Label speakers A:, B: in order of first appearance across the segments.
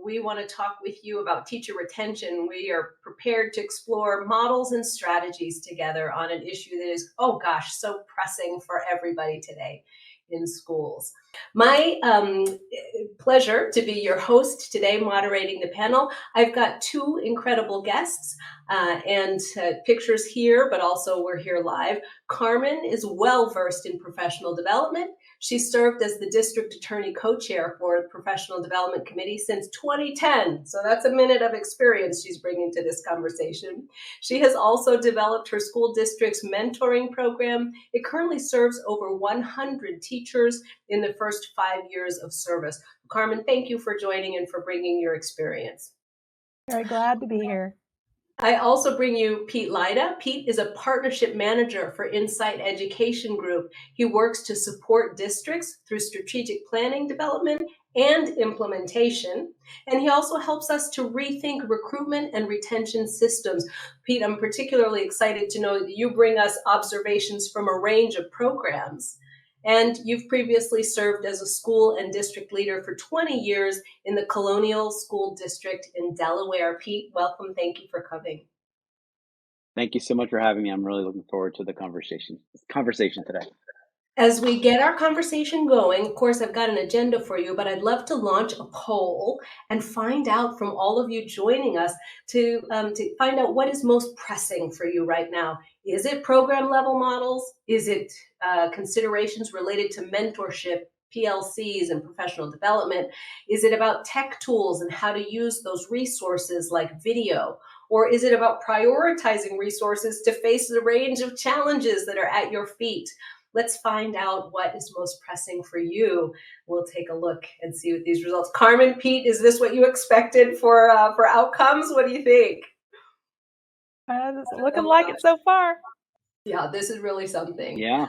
A: we want to talk with you about teacher retention. We are prepared to explore models and strategies together on an issue that is, oh gosh, so pressing for everybody today in schools. My pleasure to be your host today, moderating the panel. I've got two incredible guests and pictures here, but also we're here live. Carmen is well versed in professional development. She served as the district attorney co-chair for the Professional Development Committee since 2010. So that's a minute of experience she's bringing to this conversation. She has also developed her school district's mentoring program. It currently serves over 100 teachers in the first 5 years of service. Carmen, thank you for joining and for bringing your experience.
B: Very glad to be here.
A: I also bring you Pete Lyda. Pete is a partnership manager for Insight Education Group. He works to support districts through strategic planning development and implementation. And he also helps us to rethink recruitment and retention systems. Pete, I'm particularly excited to know that you bring us observations from a range of programs. And you've previously served as a school and district leader for 20 years in the Colonial School District in Delaware. Pete, welcome. Thank you for coming.
C: Thank you so much for having me. I'm really looking forward to the conversation today.
A: As we get our conversation going, of course, I've got an agenda for you, but I'd love to launch a poll and find out from all of you joining us to find out what is most pressing for you right now. Is it program level models? Is it considerations related to mentorship, PLCs, and professional development? Is it about tech tools and how to use those resources like video? Or is it about prioritizing resources to face the range of challenges that are at your feet? Let's find out what is most pressing for you. We'll take a look and see what these results. Carmen, Pete, is this what you expected for outcomes? What do you think?
B: It's looking like it so far.
A: Yeah, this is really something.
C: Yeah.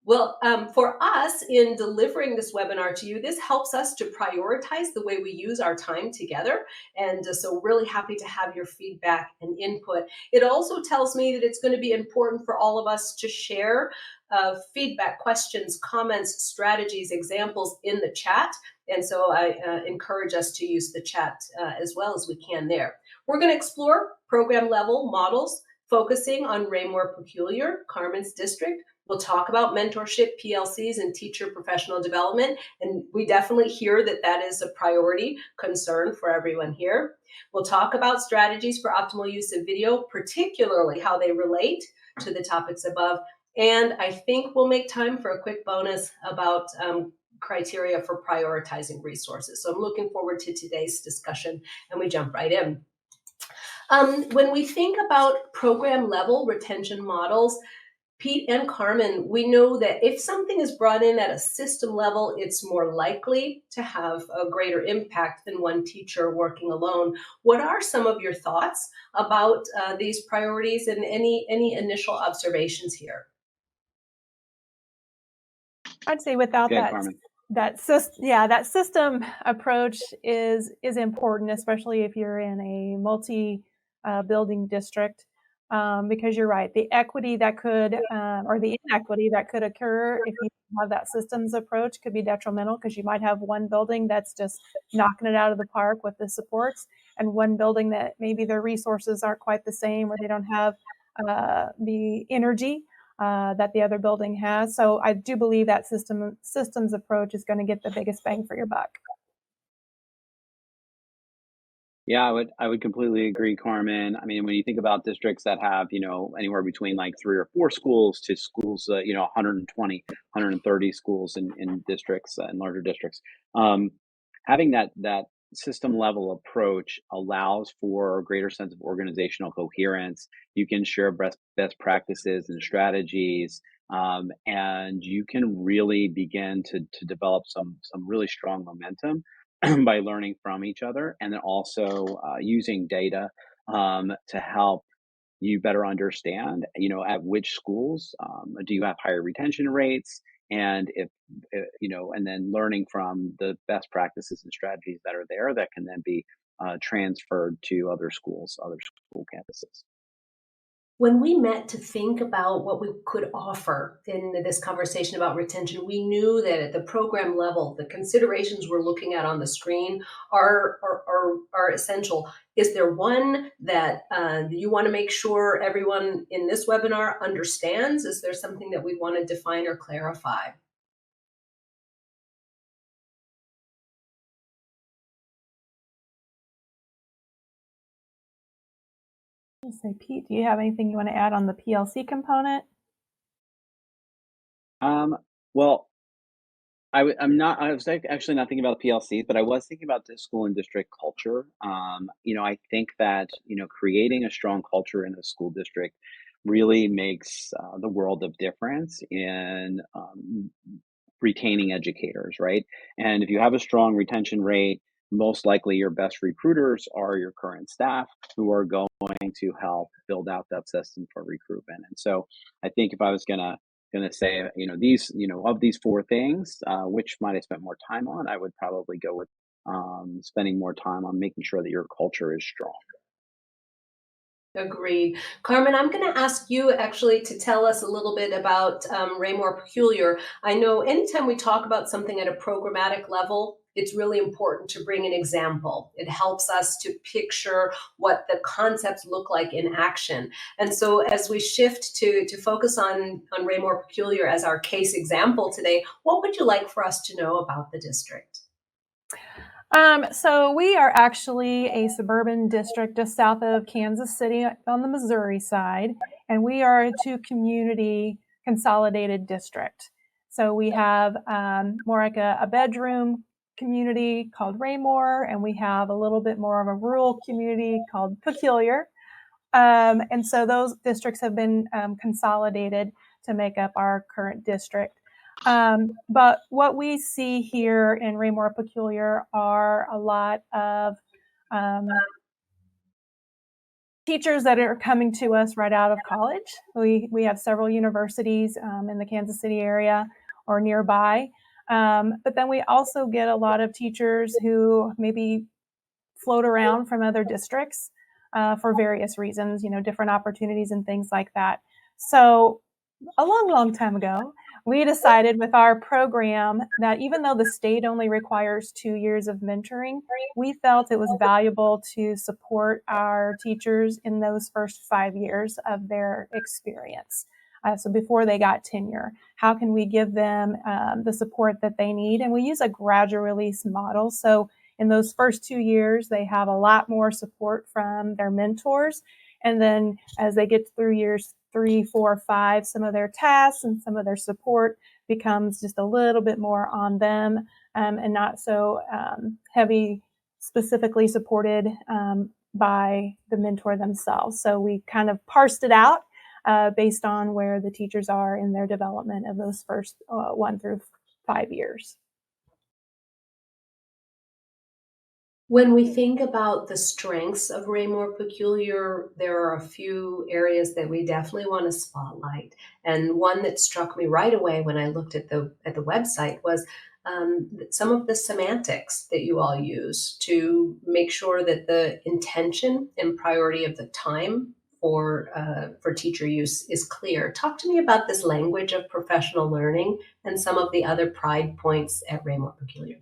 A: Well, for us in delivering this webinar to you, this helps us to prioritize the way we use our time together. And so really happy to have your feedback and input. It also tells me that it's going to be important for all of us to share feedback, questions, comments, strategies, examples in the chat. And so I encourage us to use the chat as well as we can there. We're going to explore program level models, focusing on Raymore Peculiar, Carmen's district. We'll talk about mentorship, PLCs, and teacher professional development. And we definitely hear that that is a priority concern for everyone here. We'll talk about strategies for optimal use of video, particularly how they relate to the topics above. And I think we'll make time for a quick bonus about criteria for prioritizing resources. So I'm looking forward to today's discussion, and we jump right in. When we think about program level retention models, Pete and Carmen, we know that if something is brought in at a system level, it's more likely to have a greater impact than one teacher working alone. What are some of your thoughts about these priorities and any initial observations here?
B: I'd say without that system approach is important, especially if you're in a multi-building district. Because you're right, the equity that could, or the inequity that could occur if you have that systems approach could be detrimental, because you might have one building that's just knocking it out of the park with the supports, and one building that maybe their resources aren't quite the same, or they don't have the energy that the other building has. So I do believe that systems approach is going to get the biggest bang for your buck.
C: Yeah, I would completely agree, Carmen. I mean, when you think about districts that have, anywhere between like 3 or 4 schools to schools, 120, 130 schools in districts, in larger districts, having that system level approach allows for a greater sense of organizational coherence. You can share best practices and strategies, and you can really begin to develop some really strong momentum by learning from each other, and then also using data to help you better understand, at which schools do you have higher retention rates, and if and then learning from the best practices and strategies that are there that can then be transferred to other school campuses.
A: When we met to think about what we could offer in this conversation about retention, we knew that at the program level, the considerations we're looking at on the screen are essential. Is there one that you want to make sure everyone in this webinar understands? Is there something that we want to define or clarify?
B: So Pete, do you have anything you want to add on the PLC component?
C: Well, I was actually not thinking about PLC, but I was thinking about the school and district culture. I think that, creating a strong culture in a school district really makes the world of difference in retaining educators, right? And if you have a strong retention rate, most likely your best recruiters are your current staff who are going to help build out that system for recruitment. And so I think if I was gonna say, of these four things, which might I spend more time on, I would probably go with spending more time on making sure that your culture is strong.
A: Agreed. Carmen, I'm going to ask you actually to tell us a little bit about Raymore Peculiar. I know anytime we talk about something at a programmatic level, it's really important to bring an example. It helps us to picture what the concepts look like in action. And so as we shift to focus on Raymore Peculiar as our case example today, what would you like for us to know about the district?
B: So we are actually a suburban district just south of Kansas City on the Missouri side, and we are a two-community consolidated district. So we have more like a bedroom community called Raymore, and we have a little bit more of a rural community called Peculiar. And so those districts have been consolidated to make up our current district. But what we see here in Raymore Peculiar are a lot of teachers that are coming to us right out of college. We have several universities in the Kansas City area or nearby. But then we also get a lot of teachers who maybe float around from other districts for various reasons, different opportunities and things like that. So a long, long time ago, we decided with our program that even though the state only requires 2 years of mentoring, we felt it was valuable to support our teachers in those first 5 years of their experience. So before they got tenure, how can we give them the support that they need? And we use a gradual release model. So in those first 2 years, they have a lot more support from their mentors. And then as they get through years 3, 4, 5, some of their tasks and some of their support becomes just a little bit more on them and not so heavy, specifically supported by the mentor themselves. So we kind of parsed it out based on where the teachers are in their development of those first 1 through 5 years.
A: When we think about the strengths of Raymore Peculiar, there are a few areas that we definitely want to spotlight. And one that struck me right away when I looked at the website was some of the semantics that you all use to make sure that the intention and priority of the time for teacher use is clear. Talk to me about this language of professional learning and some of the other pride points at Raymore Peculiar.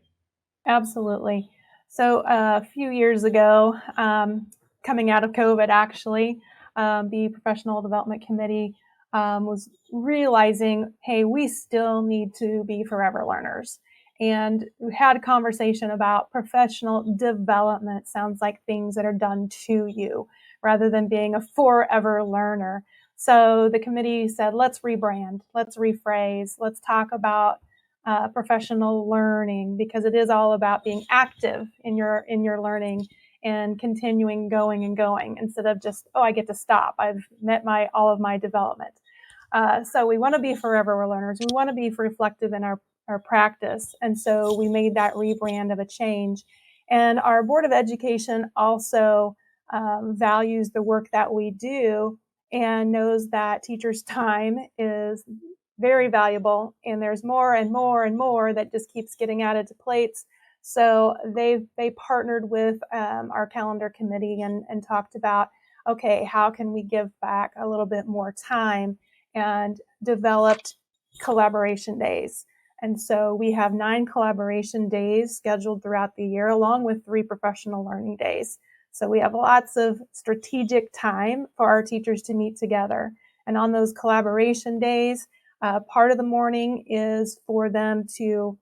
B: Absolutely. So a few years ago, coming out of COVID, actually, the Professional Development Committee was realizing, hey, we still need to be forever learners. And we had a conversation about professional development. Sounds like things that are done to you rather than being a forever learner. So the committee said, let's rebrand, let's rephrase, let's talk about professional learning, because it is all about being active in your learning and continuing going instead of just, oh, I get to stop. I've met all of my development. So we want to be forever learners. We want to be reflective in our practice. And so we made that rebrand of a change. And our Board of Education also values the work that we do and knows that teachers' time is very valuable, and there's more and more and more that just keeps getting added to plates. So they partnered with our calendar committee and talked about okay, how can we give back a little bit more time, and developed collaboration days. And so we have 9 collaboration days scheduled throughout the year, along with 3 professional learning days. So we have lots of strategic time for our teachers to meet together. And on those collaboration days, part of the morning is for them to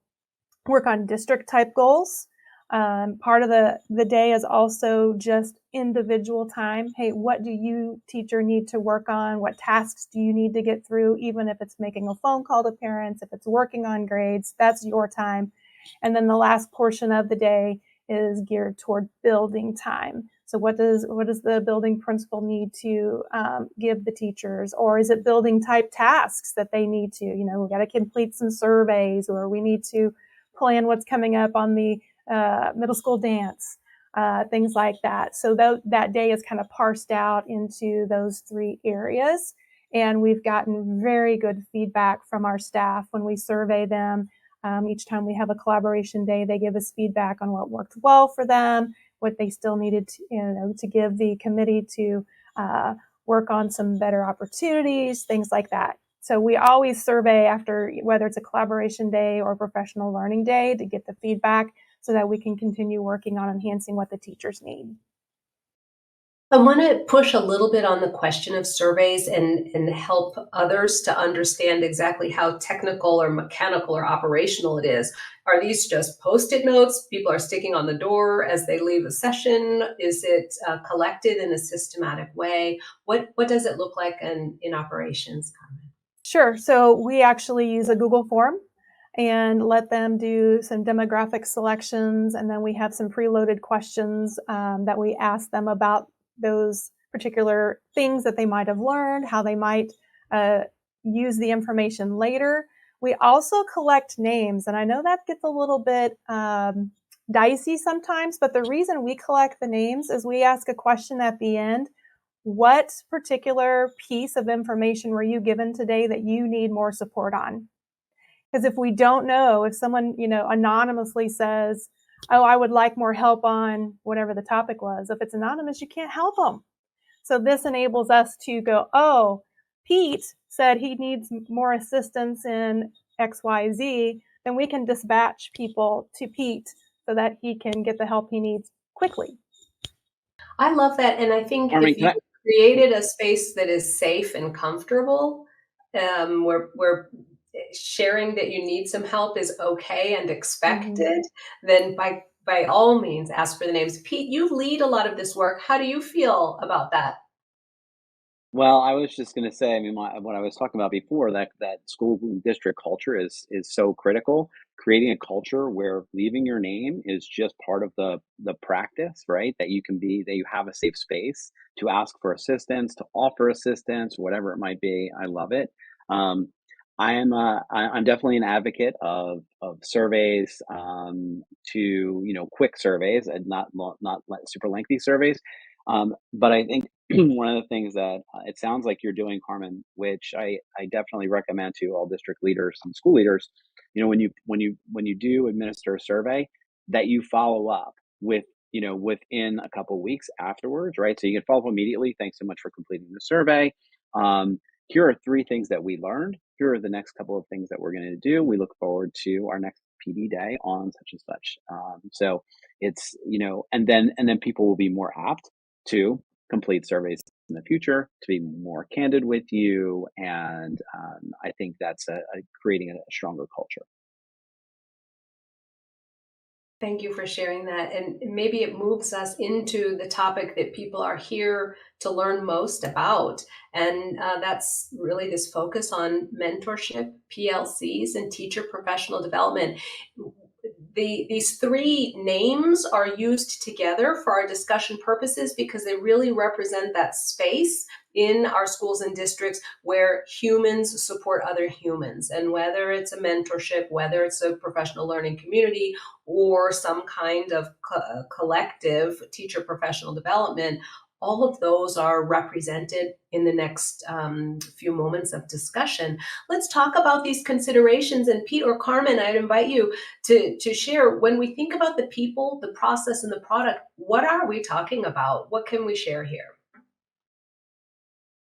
B: work on district type goals. Part of the day is also just individual time. Hey, what do you, teacher, need to work on? What tasks do you need to get through? Even if it's making a phone call to parents, if it's working on grades, that's your time. And then the last portion of the day is geared toward building time. So what does the building principal need to give the teachers? Or is it building type tasks that they need to, we got to complete some surveys, or we need to plan what's coming up on the middle school dance, things like that. So that day is kind of parsed out into those 3 areas. And we've gotten very good feedback from our staff when we survey them. Each time we have a collaboration day, they give us feedback on what worked well for them, what they still needed to give the committee to work on some better opportunities, things like that. So we always survey after, whether it's a collaboration day or professional learning day, to get the feedback so that we can continue working on enhancing what the teachers need.
A: I want to push a little bit on the question of surveys and help others to understand exactly how technical or mechanical or operational it is. Are these just Post-it notes people are sticking on the door as they leave a session? Is it collected in a systematic way? What does it look like in operations, Carmen?
B: Sure. So we actually use a Google form and let them do some demographic selections. And then we have some preloaded questions that we ask them about those particular things that they might have learned, how they might use the information later. We also collect names, and I know that gets a little bit dicey sometimes, but the reason we collect the names is we ask a question at the end. What particular piece of information were you given today that you need more support on? Because if we don't know, if someone, anonymously says, oh, I would like more help on whatever the topic was, if it's anonymous, you can't help them. So this enables us to go, oh, Pete said he needs more assistance in XYZ, then we can dispatch people to Pete so that he can get the help he needs quickly.
A: I love that. And I think if you created a space that is safe and comfortable, where sharing that you need some help is okay and expected, then by all means ask for the names. Pete, you lead a lot of this work. How do you feel about that?
C: Well, I was just going to say, I mean, what I was talking about before, that school and district culture is so critical. Creating a culture where leaving your name is just part of the practice, right? That you have a safe space to ask for assistance, to offer assistance, whatever it might be. I love it. Um, I'm definitely an advocate of surveys, to quick surveys and not super lengthy surveys. But I think one of the things that it sounds like you're doing, Carmen, which I definitely recommend to all district leaders and school leaders, when you do administer a survey, that you follow up within a couple weeks afterwards, right? So you can follow up immediately. Thanks so much for completing the survey. Here are 3 things that we learned. Here are the next couple of things that we're going to do. We look forward to our next PD day on such and such. So it's and then people will be more apt to complete surveys in the future, to be more candid with you, and I think that's creating a stronger culture.
A: Thank you for sharing that. And maybe it moves us into the topic that people are here to learn most about. And that's really this focus on mentorship, PLCs, and teacher professional development. These 3 names are used together for our discussion purposes because they really represent that space in our schools and districts where humans support other humans. And whether it's a mentorship, whether it's a professional learning community, or some kind of collective teacher professional development, all of those are represented in the next few moments of discussion. Let's talk about these considerations. And Pete or Carmen, I'd invite you to share, when we think about the people, the process, and the product, what are we talking about? What can we share here?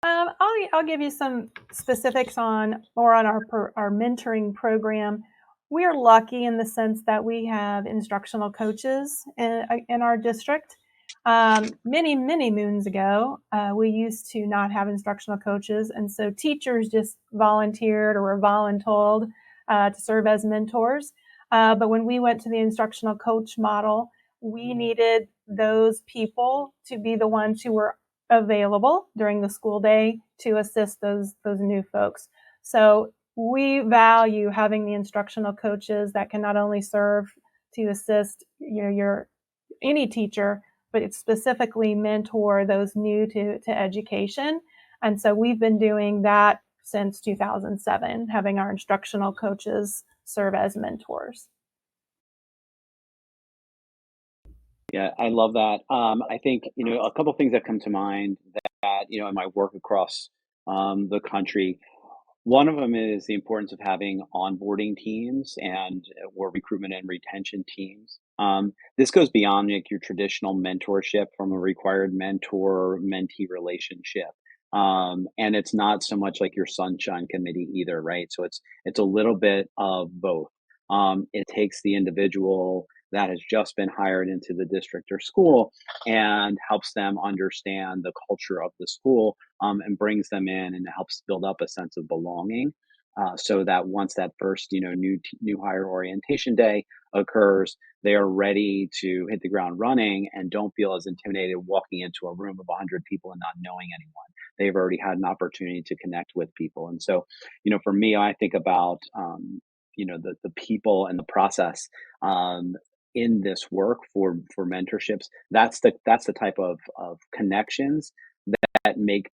B: I'll give you some specifics on our mentoring program. We're lucky in the sense that we have instructional coaches in our district. Many moons ago, we used to not have instructional coaches, and so teachers just volunteered or were voluntold to serve as mentors. But when we went to the instructional coach model, we needed those people to be the ones who were available during the school day to assist those new folks. So we value having the instructional coaches that can not only serve to assist your any teacher, but it's specifically mentor those new to education. And so we've been doing that since 2007, having our instructional coaches serve as mentors.
C: Yeah, I love that. I think, a couple things that come to mind that, in my work across the country, one of them is the importance of having onboarding teams and or recruitment and retention teams. This goes beyond like your traditional mentorship from a required mentor-mentee relationship. And it's not so much like your sunshine committee either, right? So it's a little bit of both. It takes the individual that has just been hired into the district or school and helps them understand the culture of the school, and brings them in and helps build up a sense of belonging, so that once that first new hire orientation day occurs, they are ready to hit the ground running and don't feel as intimidated walking into a room of 100 people and not knowing anyone. They've already had an opportunity to connect with people. And so, for me, I think about the people and the process, in this work for mentorships. That's the type of connections that make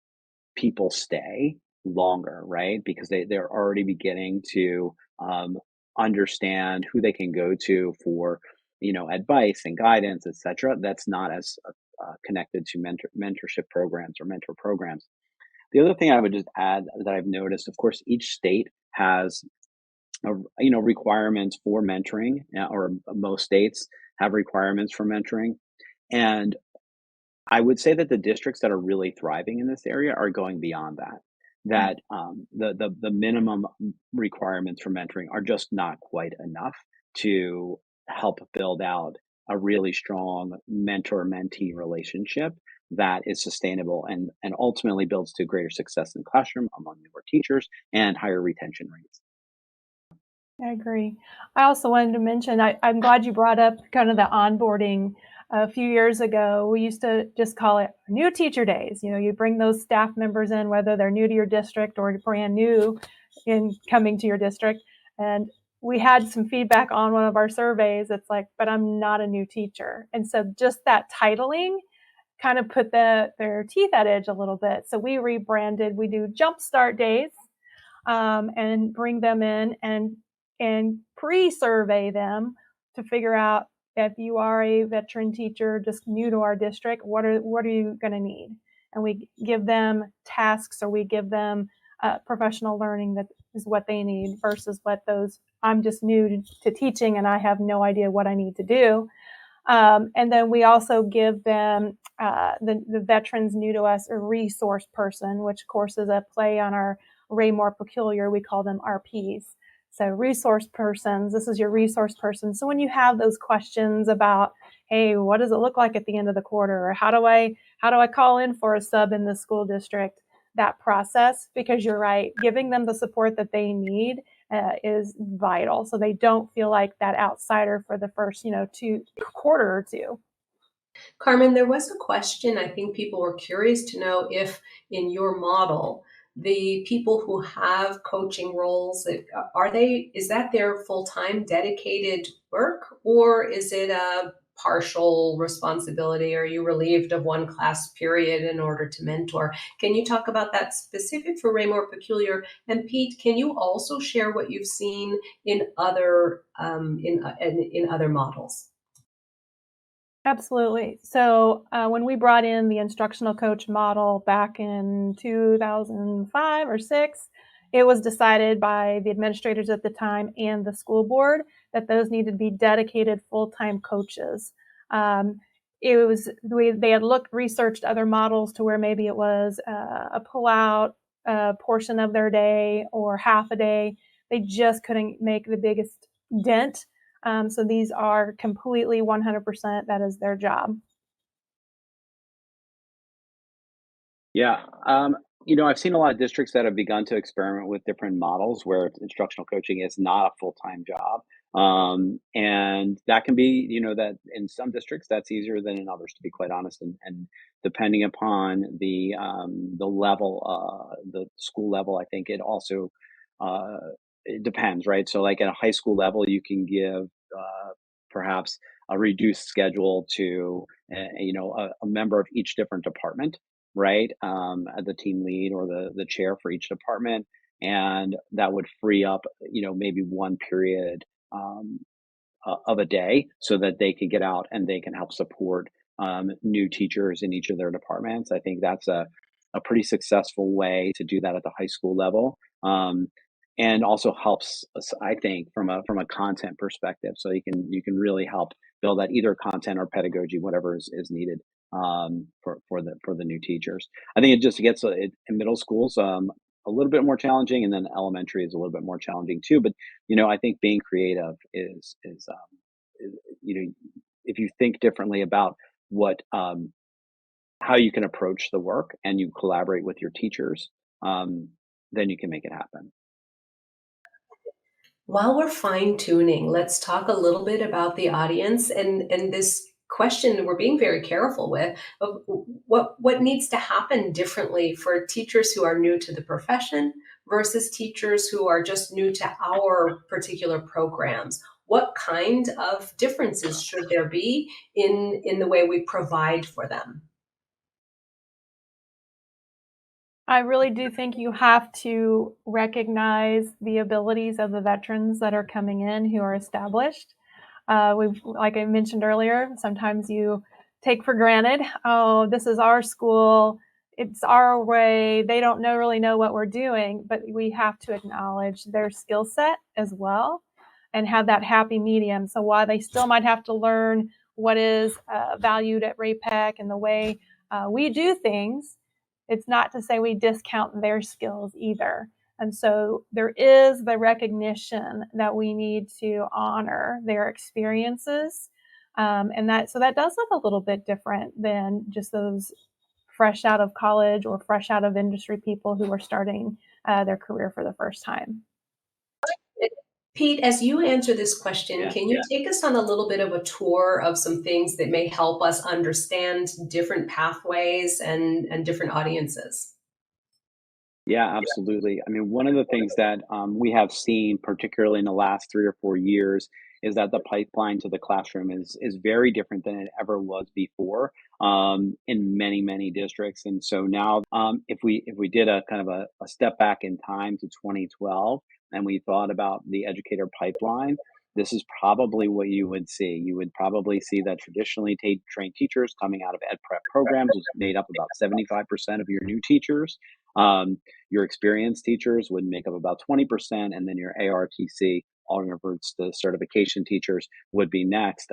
C: people stay longer, right? Because they're already beginning to understand who they can go to for advice and guidance, etc. That's not as connected to mentorship programs or mentor programs. The other thing I would just add that I've noticed, of course, each state has requirements for mentoring, or most states have requirements for mentoring. And I would say that the districts that are really thriving in this area are going beyond that. That the minimum requirements for mentoring are just not quite enough to help build out a really strong mentor-mentee relationship that is sustainable and ultimately builds to greater success in the classroom among newer teachers and higher retention rates.
B: I agree. I also wanted to mention, I'm glad you brought up kind of the onboarding. A few years ago, we used to just call it new teacher days. You bring those staff members in, whether they're new to your district or brand new in coming to your district. And we had some feedback on one of our surveys. It's like, but I'm not a new teacher. And so just that titling kind of put their teeth at edge a little bit. So we rebranded. We do jumpstart days, and bring them in and pre-survey them to figure out if you are a veteran teacher just new to our district, what are you going to need? And we give them tasks, or we give them professional learning that is what they need, versus what those I'm just new to teaching and I have no idea what I need to do. And then we also give them the veterans new to us a resource person, which of course is a play on our Raymore Peculiar. We call them RPs. So resource persons, this is your resource person. So when you have those questions about, hey, what does it look like at the end of the quarter? Or how do I call in for a sub in the school district? That process, because you're right, giving them the support that they need is vital. So they don't feel like that outsider for the first, quarter or two.
A: Carmen, there was a question. I think people were curious to know if in your model, the people who have coaching roles, is that their full-time dedicated work, or is it a partial responsibility? Are you relieved of one class period in order to mentor? Can you talk about that specific for Raymore Peculiar? And Pete, can you also share what you've seen in other in other models?
B: Absolutely. So when we brought in the instructional coach model back in 2005 or 6, it was decided by the administrators at the time and the school board that those needed to be dedicated full-time coaches. they had researched other models to where maybe it was a pullout portion of their day or half a day. They just couldn't make the biggest dent. So these are completely 100%, that is their job.
C: Yeah. I've seen a lot of districts that have begun to experiment with different models where instructional coaching is not a full-time job. And that can be, that in some districts that's easier than in others, to be quite honest. And depending upon the level, the school level, I think it also uh, it depends, right? So, like at a high school level, you can give perhaps a reduced schedule to a member of each different department, right? The team lead or the chair for each department, and that would free up, maybe one period um, of a day so that they could get out and they can help support new teachers in each of their departments. I think that's a pretty successful way to do that at the high school level. And also helps us, I think, from a content perspective. So you can really help build that either content or pedagogy, whatever is needed for the new teachers. I think it just gets in middle schools a little bit more challenging, and then elementary is a little bit more challenging too. But I think being creative is if you think differently about what how you can approach the work and you collaborate with your teachers, then you can make it happen.
A: While we're fine tuning, let's talk a little bit about the audience and this question we're being very careful with of what needs to happen differently for teachers who are new to the profession versus teachers who are just new to our particular programs. What kind of differences should there be in the way we provide for them?
B: I really do think you have to recognize the abilities of the veterans that are coming in who are established. Like I mentioned earlier, sometimes you take for granted, oh, this is our school, it's our way, they don't really know what we're doing, but we have to acknowledge their skill set as well and have that happy medium. So while they still might have to learn what is valued at RAPEC and the way we do things, it's not to say we discount their skills either. And so there is the recognition that we need to honor their experiences. And that does look a little bit different than just those fresh out of college or fresh out of industry people who are starting their career for the first time.
A: Pete, as you answer this question, can you take us on a little bit of a tour of some things that may help us understand different pathways and different audiences?
C: Yeah, absolutely. I mean, one of the things that we have seen, particularly in the last 3 or 4 years, is that the pipeline to the classroom is very different than it ever was before in many districts. And so now, if we did a kind of a step back in time to 2012, and we thought about the educator pipeline, this is probably what you would see. You would probably see that traditionally trained teachers coming out of ed prep programs was made up about 75% of your new teachers. Your experienced teachers would make up about 20%, and then your ARTC, alternate routes to certification teachers, would be next.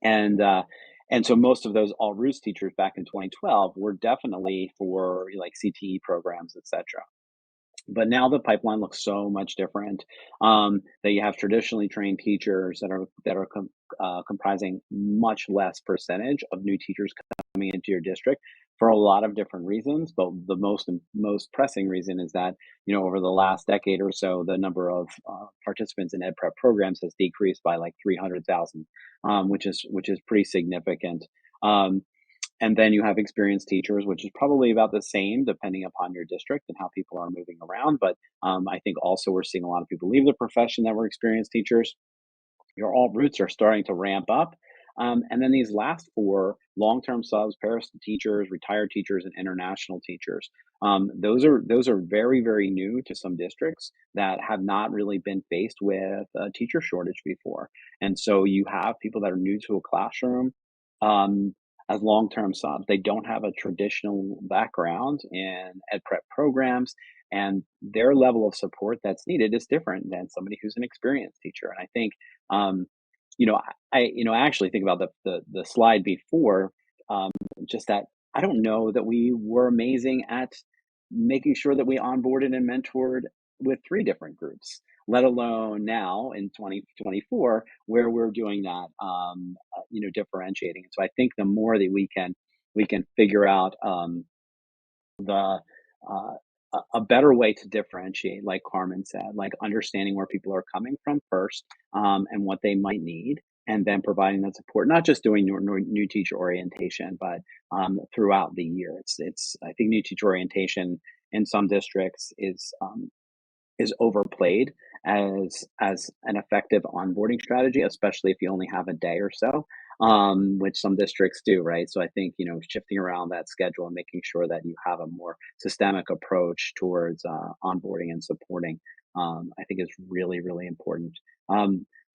C: And uh, and so most of those all routes teachers back in 2012 were definitely for like CTE programs, etc. But now the pipeline looks so much different. That you have traditionally trained teachers that are comprising much less percentage of new teachers coming into your district for a lot of different reasons. But the most pressing reason is that over the last decade or so, the number of participants in ed prep programs has decreased by like 300,000, which is pretty significant. Um, and then you have experienced teachers, which is probably about the same depending upon your district and how people are moving around. But I think also we're seeing a lot of people leave the profession that were experienced teachers. Your alt roots are starting to ramp up. And then these last four, long-term subs, paras teachers, retired teachers, and international teachers. Those are very new to some districts that have not really been faced with a teacher shortage before. And so you have people that are new to a classroom um, as long-term subs. They don't have a traditional background in ed prep programs, and their level of support that's needed is different than somebody who's an experienced teacher. And I think um, I actually think about the slide before, just that I don't know that we were amazing at making sure that we onboarded and mentored with three different groups, let alone now in 2024 where we're doing that, differentiating. So I think the more that we can figure out the uh, a better way to differentiate, like Carmen said, like understanding where people are coming from first, and what they might need, and then providing that support. Not just doing new teacher orientation, but throughout the year. It's I think new teacher orientation in some districts is overplayed as an effective onboarding strategy, especially if you only have a day or so, which some districts do, right? So I think shifting around that schedule and making sure that you have a more systemic approach towards onboarding and supporting, I think is really really important.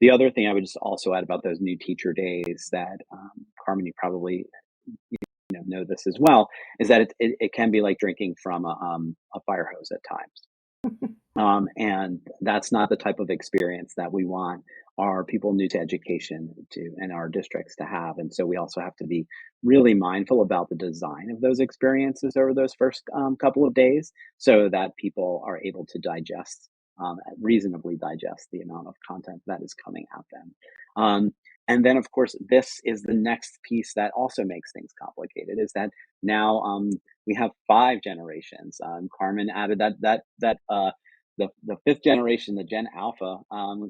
C: The other thing I would just also add about those new teacher days that Carmen, you probably know this as well, is that it can be like drinking from a fire hose at times. And that's not the type of experience that we want our people new to education to and our districts to have. And so we also have to be really mindful about the design of those experiences over those first couple of days so that people are able to reasonably digest the amount of content that is coming at them. And then, of course, this is the next piece that also makes things complicated is that now we have five generations. Carmen added the fifth generation, the Gen Alpha,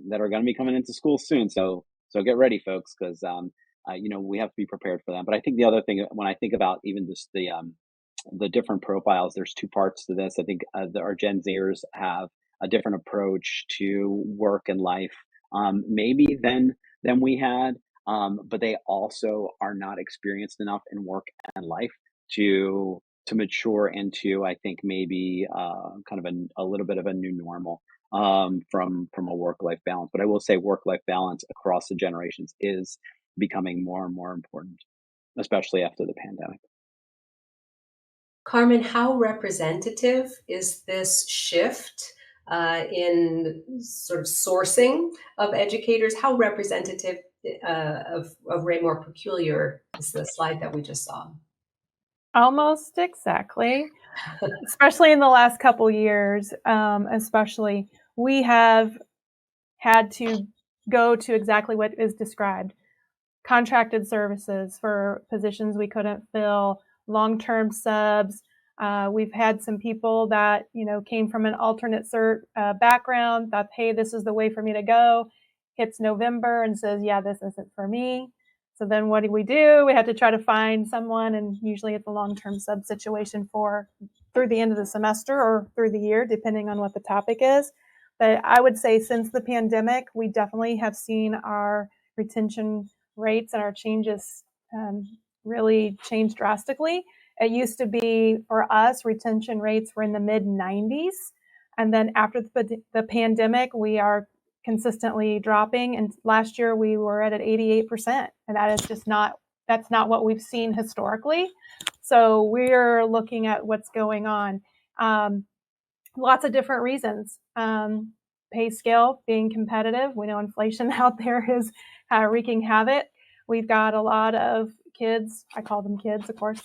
C: that are going to be coming into school soon. So get ready, folks, because we have to be prepared for them. But I think the other thing, when I think about even just the different profiles, there's two parts to this. I think our Gen Zers have a different approach to work and life, maybe than we had, but they also are not experienced enough in work and life to mature into, I think, maybe kind of a little bit of a new normal, from a work life balance. But I will say work life balance across the generations is becoming more and more important, especially after the pandemic.
A: Carmen, how representative is this shift in sort of sourcing of educators? How representative of Raymore Peculiar is the slide that we just saw?
B: Almost exactly. Especially in the last couple years, especially, we have had to go to exactly what is described. Contracted services for positions we couldn't fill, long-term subs. We've had some people that, came from an alternate cert background, thought, hey, this is the way for me to go. Hits November and says, yeah, this isn't for me. So then what do? We had to try to find someone, and usually it's a long-term sub situation through the end of the semester or through the year, depending on what the topic is. But I would say since the pandemic, we definitely have seen our retention rates and our changes really changed drastically. It used to be for us, retention rates were in the mid 90s. And then after the pandemic, we are consistently dropping. And last year we were at 88%. And that's not what we've seen historically. So we're looking at what's going on. Lots of different reasons. Pay scale being competitive. We know inflation out there is wreaking havoc. We've got a lot of kids, I call them kids, of course,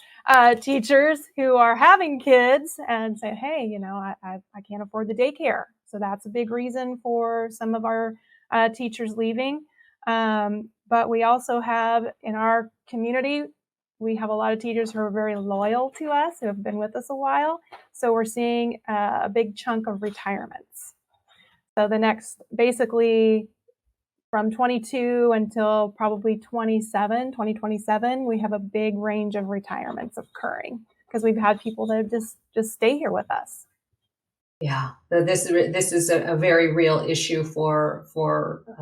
B: teachers who are having kids and say, hey, I can't afford the daycare. So that's a big reason for some of our teachers leaving. But we also have in our community, we have a lot of teachers who are very loyal to us, who have been with us a while. So we're seeing a big chunk of retirements. So the next, basically from 22 until probably 2027, we have a big range of retirements occurring because we've had people that just stay here with us.
A: Yeah, this is a very real issue for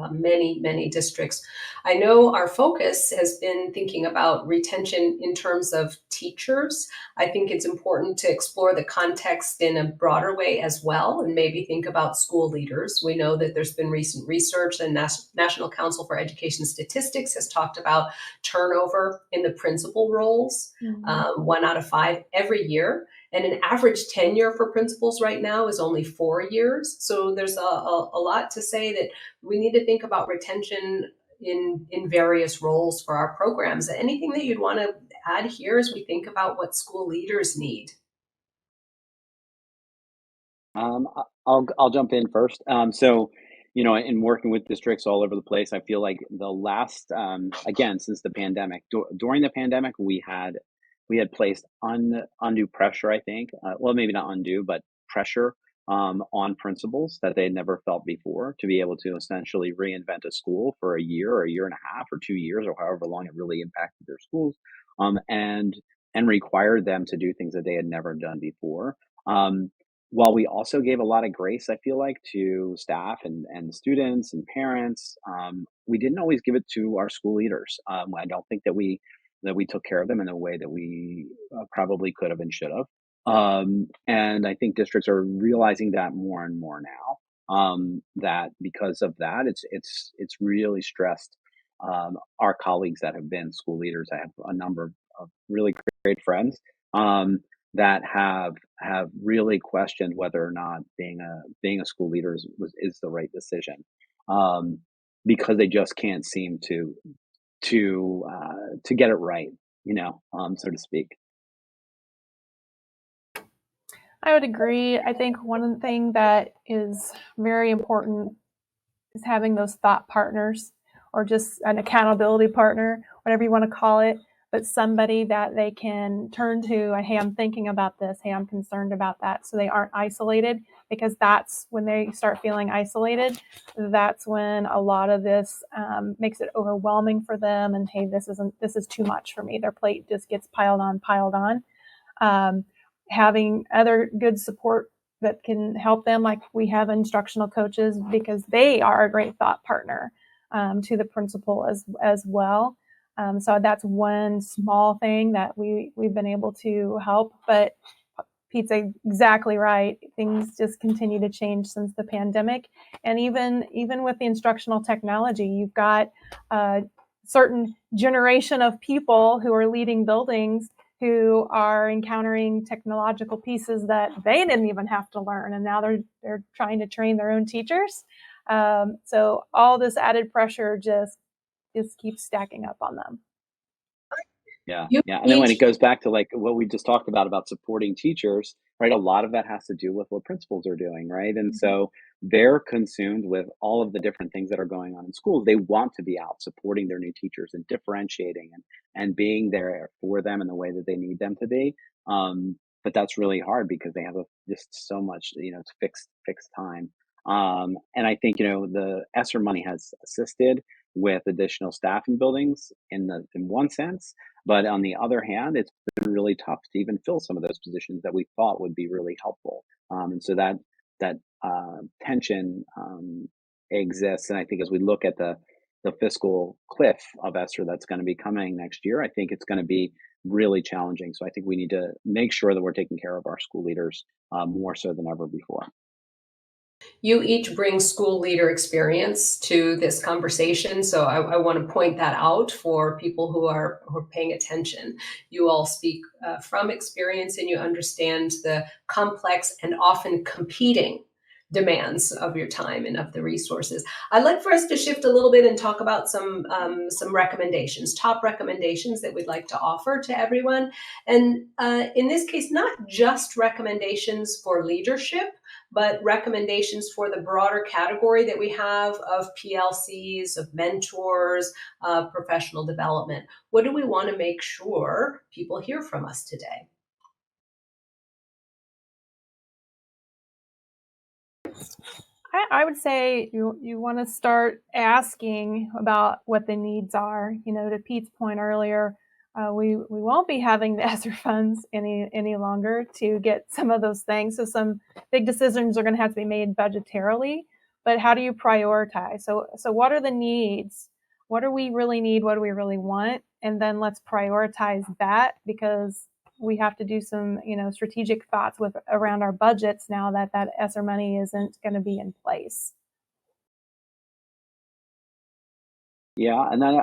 A: many districts. I know our focus has been thinking about retention in terms of teachers. I think it's important to explore the context in a broader way as well, and maybe think about school leaders. We know that there's been recent research, and National Council for Education Statistics has talked about turnover in the principal roles, 1 out of 5 every year. And an average tenure for principals right now is only 4 years. So there's a lot to say that we need to think about retention, in various roles for our programs. Anything that you'd want to add here as we think about what school leaders need?
C: I'll jump in first. So, in working with districts all over the place, I feel like the last, again, since the pandemic, during the pandemic, we had placed undue pressure. I think, well, maybe not undue, but pressure on principals that they had never felt before to be able to essentially reinvent a school for a year and a half, or 2 years, or however long it really impacted their schools, and required them to do things that they had never done before. Um, while we also gave a lot of grace, I feel like, to staff and students and parents, we didn't always give it to our school leaders. I don't think that we took care of them in the way that we probably could have and should have. And I think districts are realizing that more and more now. That because of that, it's really stressed our colleagues that have been school leaders. I have a number of really great friends. That have really questioned whether or not being a school leader is the right decision, um, because they just can't seem to get it right, so to speak.
B: I would agree. I think one thing that is very important is having those thought partners, or just an accountability partner, whatever you want to call it, but somebody that they can turn to. Hey, I'm thinking about this. Hey, I'm concerned about that. So they aren't isolated, because that's when they start feeling isolated. That's when a lot of this makes it overwhelming for them. And hey, this is too much for me. Their plate just gets piled on, piled on. Having other good support that can help them, like we have instructional coaches, because they are a great thought partner to the principal as well. So that's one small thing that we've been able to help. But Pete's exactly right. Things just continue to change since the pandemic, and even with the instructional technology, you've got a certain generation of people who are leading buildings who are encountering technological pieces that they didn't even have to learn, and now they're trying to train their own teachers. So all this added pressure just keeps stacking up on them.
C: Yeah,
A: You
C: yeah, and then when it
A: each
C: goes back to, like, what we just talked about supporting teachers, right? A lot of that has to do with what principals are doing, right? And so they're consumed with all of the different things that are going on in schools. They want to be out supporting their new teachers and differentiating and being there for them in the way that they need them to be. But that's really hard because they have just so much, it's fixed time. And I think, the ESSER money has assisted with additional staff in buildings in one sense, but on the other hand, it's been really tough to even fill some of those positions that we thought would be really helpful. And so that tension exists. And I think as we look at the fiscal cliff of ESSER that's going to be coming next year, I think it's going to be really challenging. So I think we need to make sure that we're taking care of our school leaders more so than ever before.
A: You each bring school leader experience to this conversation, so I want to point that out for people who are paying attention. You all speak from experience, and you understand the complex and often competing demands of your time and of the resources. I'd like for us to shift a little bit and talk about some recommendations, top recommendations that we'd like to offer to everyone. And in this case, not just recommendations for leadership, but recommendations for the broader category that we have of PLCs, of mentors, professional development. What do we want to make sure people hear from us today?
B: I would say you want to start asking about what the needs are. To Pete's point earlier, we won't be having the ESSER funds any longer to get some of those things. So some big decisions are going to have to be made budgetarily. But how do you prioritize? So what are the needs? What do we really need? What do we really want? And then let's prioritize that, because we have to do some, strategic thoughts around our budgets now that ESSER money isn't going to be in place.
C: Yeah, and then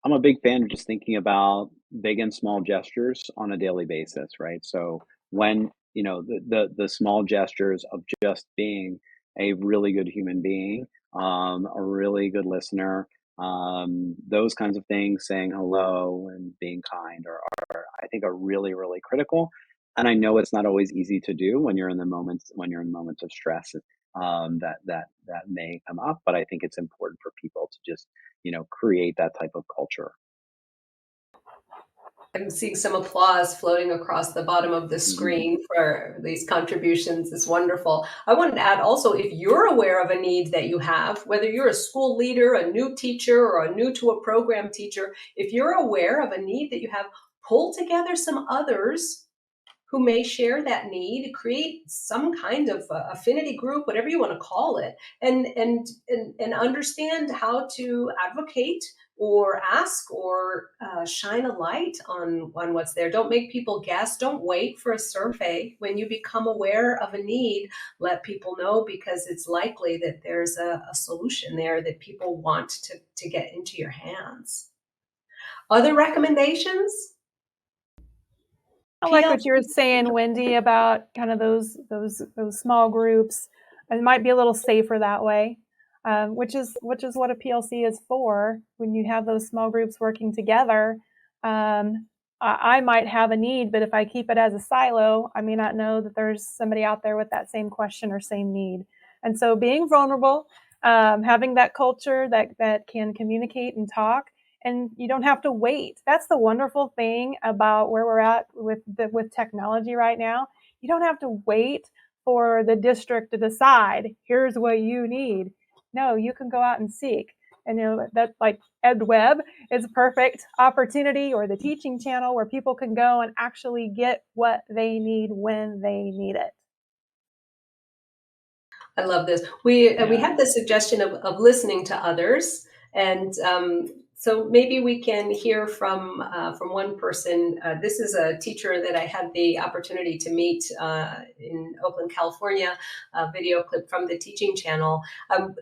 C: I'm a big fan of just thinking about big and small gestures on a daily basis, right? So when, the small gestures of just being a really good human being, a really good listener. Those kinds of things, saying hello and being kind are I think are really, really critical. And I know it's not always easy to do when you're in the moments of stress, that may come up, but I think it's important for people to just, create that type of culture.
A: I'm seeing some applause floating across the bottom of the
C: Mhm.
A: screen for these contributions. It's wonderful. I wanted to add also, if you're aware of a need that you have, whether you're a school leader, a new teacher, or a new to a program teacher, if you're aware of a need that you have, pull together some others who may share that need, create some kind of affinity group, whatever you want to call it, and understand how to advocate or ask or shine a light on what's there. Don't make people guess. Don't wait for a survey. When you become aware of a need, let people know, because it's likely that there's a solution there that people want to get into your hands. Other recommendations?
B: I like what you were
A: PLC.
B: saying, Wendy, about kind of those small groups. It might be a little safer that way, which is what a PLC is for. When you have those small groups working together, I might have a need, but if I keep it as a silo, I may not know that there's somebody out there with that same question or same need. And so, being vulnerable, having that culture that can communicate and talk, and you don't have to wait. That's the wonderful thing about where we're at with technology right now. You don't have to wait for the district to decide, here's what you need. No, you can go out and seek. And that's like EdWeb is a perfect opportunity, or the teaching channel, where people can go and actually get what they need when they need it.
A: I love this. We
C: Yeah.
A: had the suggestion of listening to others, and so maybe we can hear from one person. This is a teacher that I had the opportunity to meet in Oakland, California. A video clip from the teaching channel.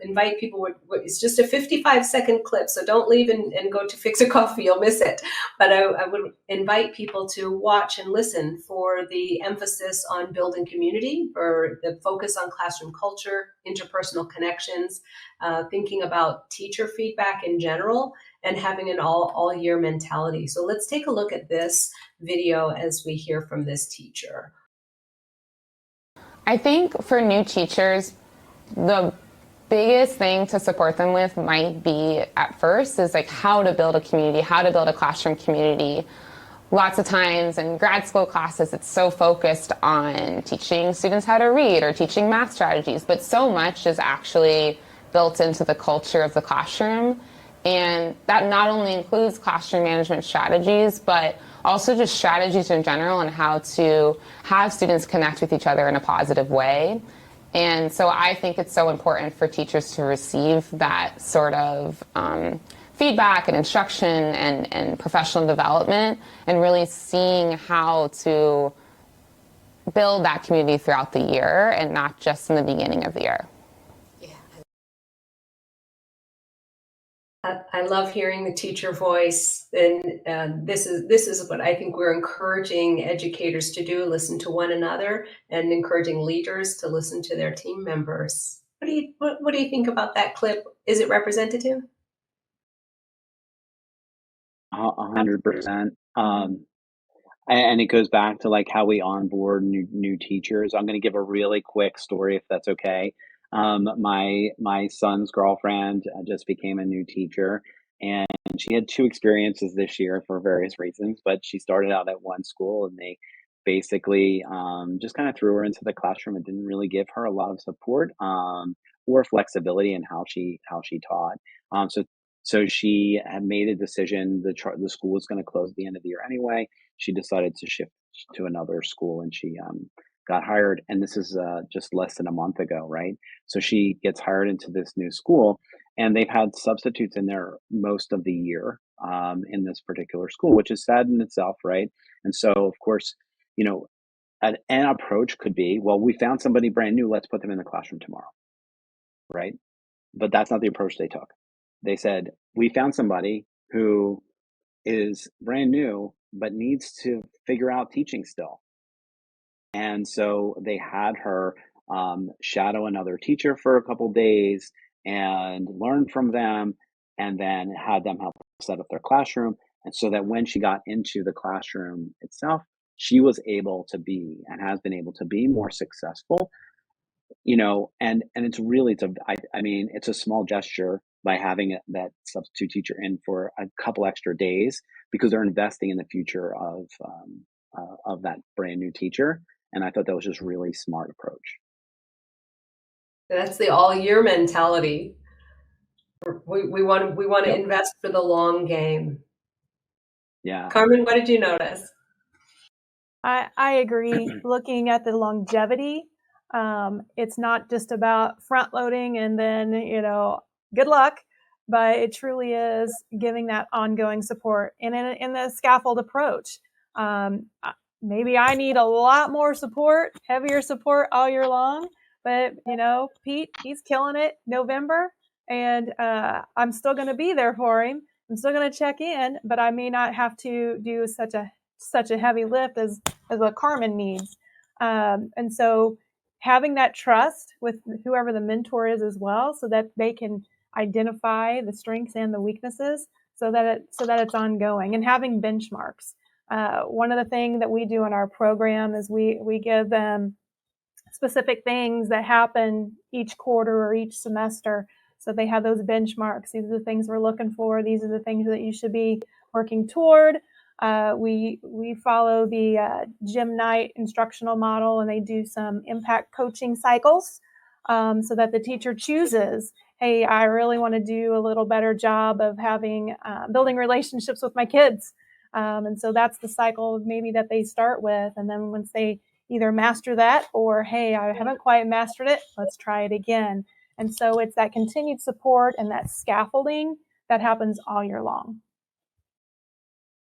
A: Invite people. It's just a 55-second clip, so don't leave and go to fix a coffee. You'll miss it. But I would invite people to watch and listen for the emphasis on building community, for the focus on classroom culture, interpersonal connections, thinking about teacher feedback in general, and having an all year mentality. So let's take a look at this video as we hear from this teacher.
D: I think for new teachers, the biggest thing to support them with might be at first is like how to build a community, how to build a classroom community. Lots of times in grad school classes, it's so focused on teaching students how to read or teaching math strategies, but so much is actually built into the culture of the classroom. And that not only includes classroom management strategies, but also just strategies in general on how to have students connect with each other in a positive way. And so I think it's so important for teachers to receive that sort of feedback and instruction and professional development, and really seeing how to build that community throughout the year and not just in the beginning of the year.
A: I love hearing the teacher voice, and this is what I think we're encouraging educators to do: listen to one another, and encouraging leaders to listen to their team members. What do you think about that clip? Is it representative?
C: 100%. And it goes back to like how we onboard new teachers. I'm going to give a really quick story if that's okay. My son's girlfriend just became a new teacher, and she had two experiences this year for various reasons. But she started out at one school, and they basically just kind of threw her into the classroom and didn't really give her a lot of support or flexibility in how she taught. So she had made a decision. The school was going to close at the end of the year anyway. She decided to shift to another school, and she got hired. And this is just less than a month ago, right? So she gets hired into this new school, and they've had substitutes in there most of the year in this particular school, which is sad in itself, right? And so, of course, you know, an approach could be, well, we found somebody brand new. Let's put them in the classroom tomorrow, right? But that's not the approach they took. They said, we found somebody who is brand new but needs to figure out teaching still. And so they had her shadow another teacher for a couple days. and learned from them, and then had them help set up their classroom. And so that when she got into the classroom itself, she was able to be and has been able to be more successful, and it's really, I mean, it's a small gesture by having that substitute teacher in for a couple extra days because they're investing in the future of that brand new teacher. And I thought that was just really smart approach.
A: That's the all year mentality. We want to
C: Yep.
A: invest for the long game.
C: Yeah.
A: Carmen, what did you notice?
B: I agree. Looking at the longevity, it's not just about front loading and then, good luck, but it truly is giving that ongoing support. And in the scaffold approach, maybe I need a lot more support, heavier support all year long, but Pete, he's killing it November, and I'm still going to be there for him. I'm still going to check in, but I may not have to do such a heavy lift as what Carmen needs. And so having that trust with whoever the mentor is as well, so that they can identify the strengths and the weaknesses, so that it's ongoing, and having benchmarks. One of the things that we do in our program is we give them specific things that happen each quarter or each semester. So they have those benchmarks. These are the things we're looking for. These are the things that you should be working toward. We follow the Gym Night instructional model, and they do some impact coaching cycles, so that the teacher chooses, hey, I really want to do a little better job of having building relationships with my kids. And so that's the cycle maybe that they start with. And then once they either master that, or, hey, I haven't quite mastered it, let's try it again. And so it's that continued support and that scaffolding that happens all year long.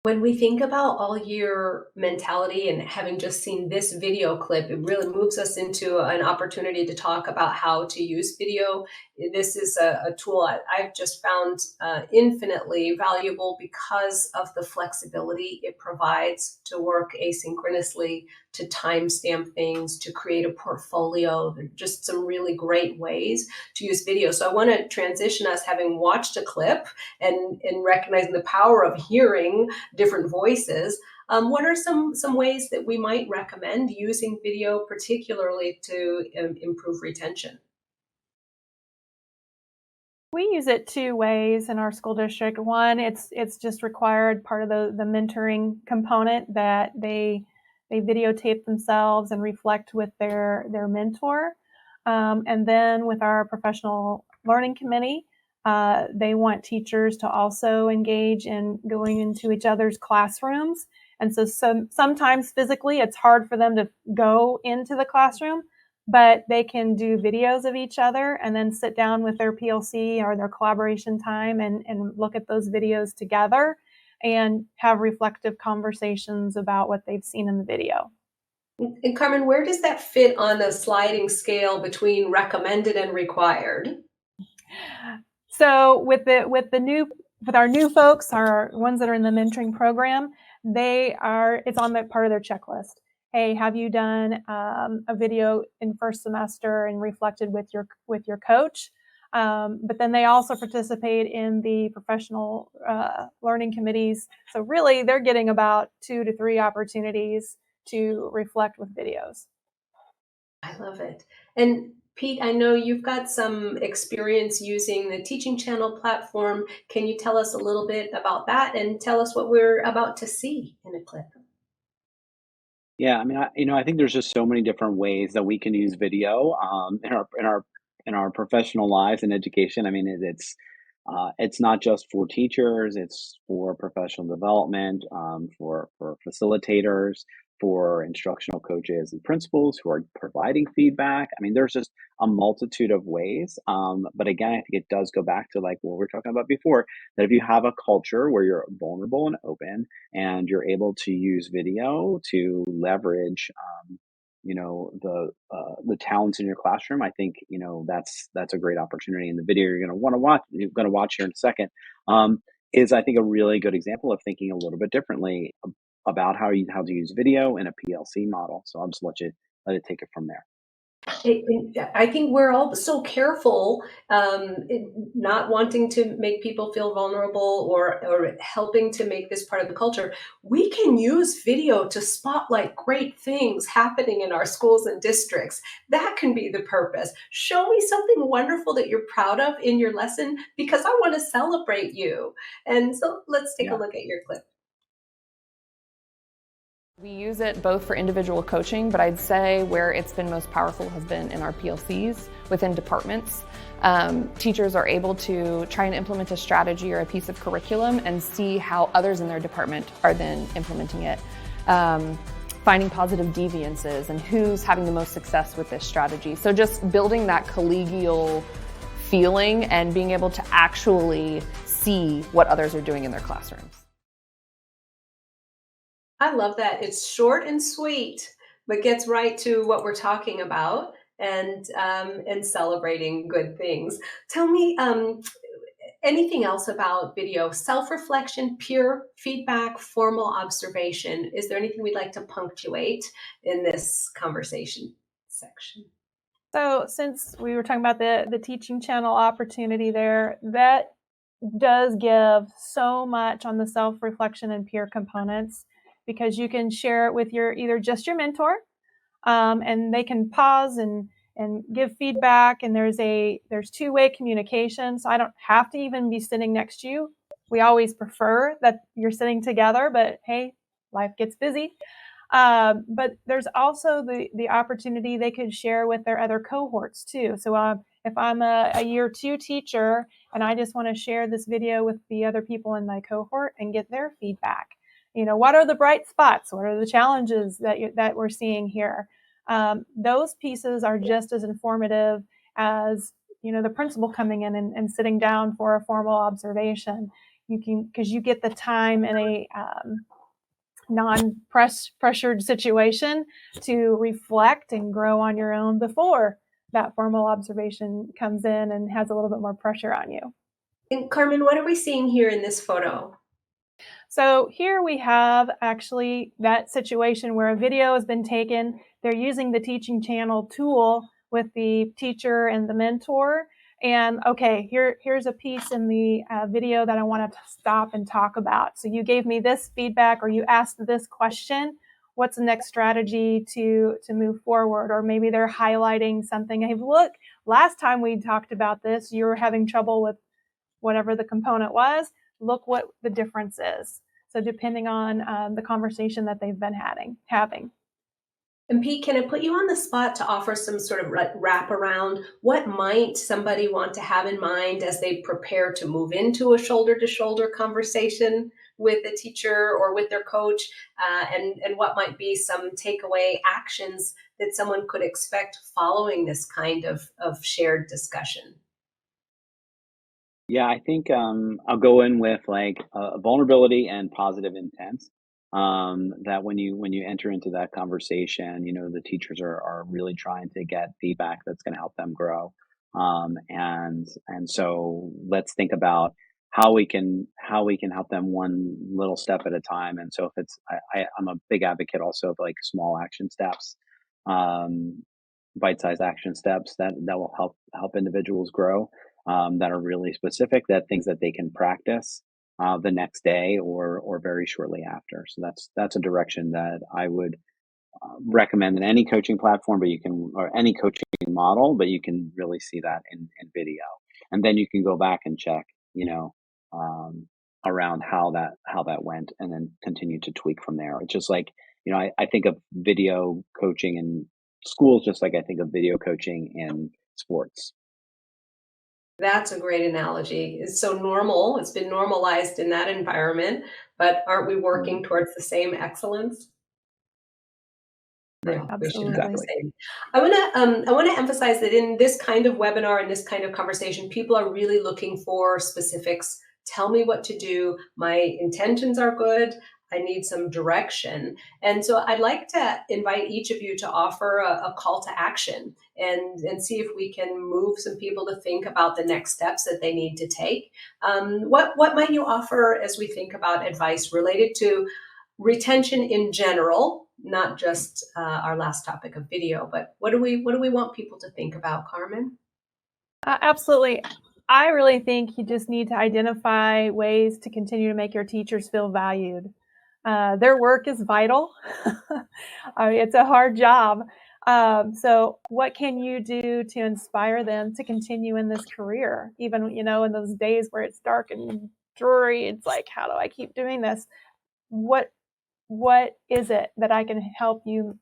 A: When we think about all year mentality and having just seen this video clip, it really moves us into an opportunity to talk about how to use video. This is a tool I've just found infinitely valuable because of the flexibility it provides to work asynchronously, to timestamp things, to create a portfolio. There are just some really great ways to use video. So I want to transition us, having watched a clip and recognizing the power of hearing different voices. What are some ways that we might recommend using video, particularly to improve retention?
B: We use it two ways in our school district. One, it's just required part of the mentoring component that they videotape themselves and reflect with their mentor. And then with our professional learning committee, they want teachers to also engage in going into each other's classrooms. And so sometimes physically it's hard for them to go into the classroom, but they can do videos of each other and then sit down with their PLC or their collaboration time and look at those videos together and have reflective conversations about what they've seen in the video.
A: And Carmen, where does that fit on a sliding scale between recommended and required?
B: So with our new folks, our ones that are in the mentoring program, it's on the part of their checklist. Hey, have you done a video in first semester and reflected with your coach? But then they also participate in the professional learning committees. So really, they're getting about 2 to 3 opportunities to reflect with videos.
A: I love it. And Pete, I know you've got some experience using the Teaching Channel platform. Can you tell us a little bit about that and tell us what we're about to see in a clip?
C: Yeah, I mean, I think there's just so many different ways that we can use video in our professional lives and education. I mean, it's not just for teachers; it's for professional development, for facilitators, for instructional coaches and principals who are providing feedback. I mean, there's just a multitude of ways. But again, I think it does go back to like what we were talking about before, that if you have a culture where you're vulnerable and open and you're able to use video to leverage the talents in your classroom, I think that's a great opportunity. And the video you're going to watch here in a second, is I think a really good example of thinking a little bit differently about how to use video in a PLC model. So I'll just let it take it from there.
A: I think we're all so careful, not wanting to make people feel vulnerable or helping to make this part of the culture. We can use video to spotlight great things happening in our schools and districts. That can be the purpose. Show me something wonderful that you're proud of in your lesson because I want to celebrate you. And so let's take a look at your clip.
E: We use it both for individual coaching, but I'd say where it's been most powerful has been in our PLCs within departments. Teachers are able to try and implement a strategy or a piece of curriculum and see how others in their department are then implementing it. Finding positive deviances and who's having the most success with this strategy. So just building that collegial feeling and being able to actually see what others are doing in their classrooms.
A: I love that. It's short and sweet, but gets right to what we're talking about and celebrating good things. Tell me anything else about video: self-reflection, peer feedback, formal observation. Is there anything we'd like to punctuate in this conversation section?
B: So since we were talking about the teaching channel opportunity there, that does give so much on the self-reflection and peer components, because you can share it with your either just your mentor, and they can pause and give feedback, and there's two-way communication, so I don't have to even be sitting next to you. We always prefer that you're sitting together, but hey, life gets busy. But there's also the opportunity they could share with their other cohorts too. So if I'm a year 2 teacher and I just want to share this video with the other people in my cohort and get their feedback, what are the bright spots? What are the challenges that we're seeing here? Those pieces are just as informative as the principal coming in and sitting down for a formal observation. Because you get the time in a non-pressured situation to reflect and grow on your own before that formal observation comes in and has a little bit more pressure on you.
A: And Carmen, what are we seeing here in this photo?
B: So here we have actually that situation where a video has been taken. They're using the teaching channel tool with the teacher and the mentor. And okay, here's a piece in the video that I want to stop and talk about. So you gave me this feedback, or you asked this question. What's the next strategy to move forward? Or maybe they're highlighting something. Hey, look, last time we talked about this, you were having trouble with whatever the component was. Look what the difference is. So depending on the conversation that they've been having.
A: And Pete, can I put you on the spot to offer some sort of wrap around? What might somebody want to have in mind as they prepare to move into a shoulder-to-shoulder conversation with a teacher or with their coach? And what might be some takeaway actions that someone could expect following this kind of shared discussion?
C: Yeah, I think I'll go in with like vulnerability and positive intent. That when you enter into that conversation, the teachers are really trying to get feedback that's going to help them grow. And so let's think about how we can help them one little step at a time. And so if it's I'm a big advocate also of like small action steps, um, bite-sized action steps that will help individuals grow, that are really specific, that things that they can practice the next day or very shortly after. So that's a direction that I would recommend in any coaching platform, but you can, or any coaching model, but you can really see that in video, and then you can go back and check, um, around how that went, and then continue to tweak from there. It's just like, I think of video coaching in schools just like I think of video coaching in sports.
A: That's a great analogy. It's so normal. It's been normalized in that environment, but aren't we working towards the same excellence?
C: Right.
A: Yeah, we should have the
C: Exactly.
A: same. I want to emphasize that in this kind of webinar and this kind of conversation, people are really looking for specifics. Tell me what to do. My intentions are good. I need some direction. And so I'd like to invite each of you to offer a call to action and see if we can move some people to think about the next steps that they need to take. What might you offer as we think about advice related to retention in general, not just our last topic of video, but what do we want people to think about, Carmen?
B: Absolutely. I really think you just need to identify ways to continue to make your teachers feel valued. Their work is vital. I mean, it's a hard job. So what can you do to inspire them to continue in this career? Even, in those days where it's dark and dreary, it's like, how do I keep doing this? What is it that I can help you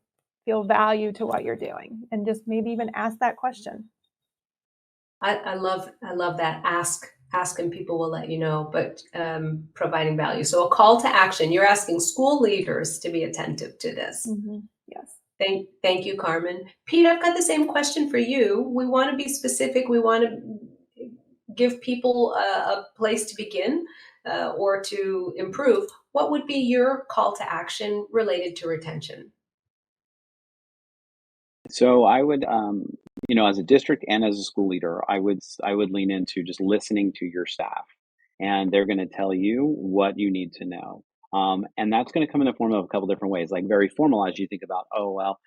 B: feel value to what you're doing? And just maybe even ask that question.
A: I love that. Ask and people will let you know, but providing value. So a call to action. You're asking school leaders to be attentive to this.
B: Mm-hmm. Yes.
A: Thank you, Carmen. Pete, I've got the same question for you. We want to be specific. We want to give people a place to begin or to improve. What would be your call to action related to retention?
C: So I would, as a district and as a school leader, I would lean into just listening to your staff, and they're going to tell you what you need to know. And that's going to come in the form of a couple different ways, like very formalized. You think about, oh well,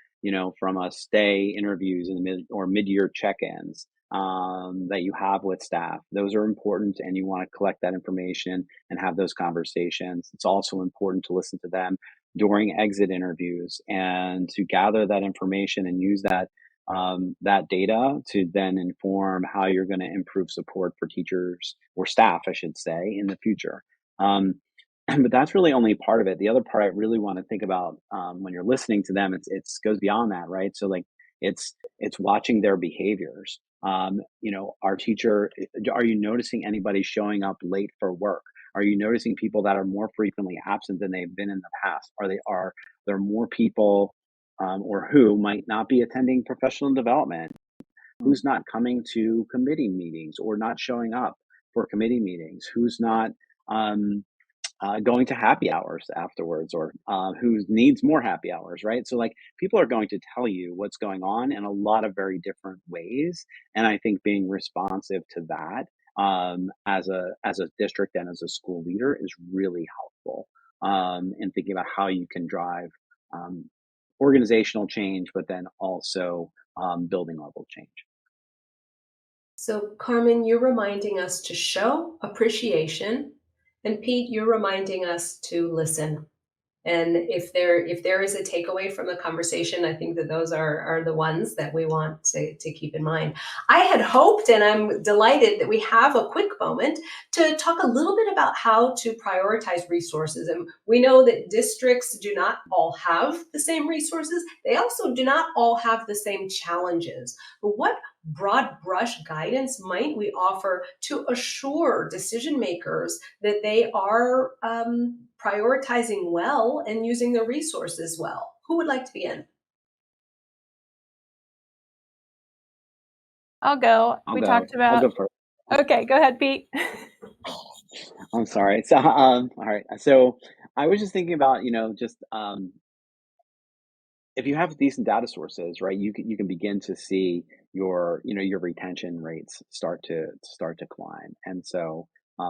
C: from a stay interviews in the mid-year check-ins that you have with staff. Those are important, and you want to collect that information and have those conversations. It's also important to listen to them during exit interviews and to gather that information and use that data to then inform how you're going to improve support for teachers or staff, I should say, in the future. But that's really only part of it. The other part I really want to think about when you're listening to them, it's goes beyond that, right? So like it's watching their behaviors. Our teacher, are you noticing anybody showing up late for work? Are you noticing people that are more frequently absent than they've been in the past? Are there more people or who might not be attending professional development? Who's not coming to committee meetings or not showing up for committee meetings? Who's not going to happy hours afterwards, or who needs more happy hours, right? So like people are going to tell you what's going on in a lot of very different ways, and I think being responsive to that as a district and as a school leader is really helpful in thinking about how you can drive um, organizational change, but then also building level change.
A: So Carmen, you're reminding us to show appreciation, and Pete, you're reminding us to listen. And if there is a takeaway from the conversation, I think that those are the ones that we want to keep in mind. I had hoped, and I'm delighted that we have a quick moment to talk a little bit about how to prioritize resources. And we know that districts do not all have the same resources. They also do not all have the same challenges. But what broad brush guidance might we offer to assure decision makers that they are prioritizing well and using their resources well? Who would like to begin?
B: I'll go. We talked about.
C: I'll go first.
B: Okay, go ahead, Pete.
C: I'm sorry. So, all right. So I was just thinking about, just if you have decent data sources, right, you can begin to see your retention rates start to climb, and so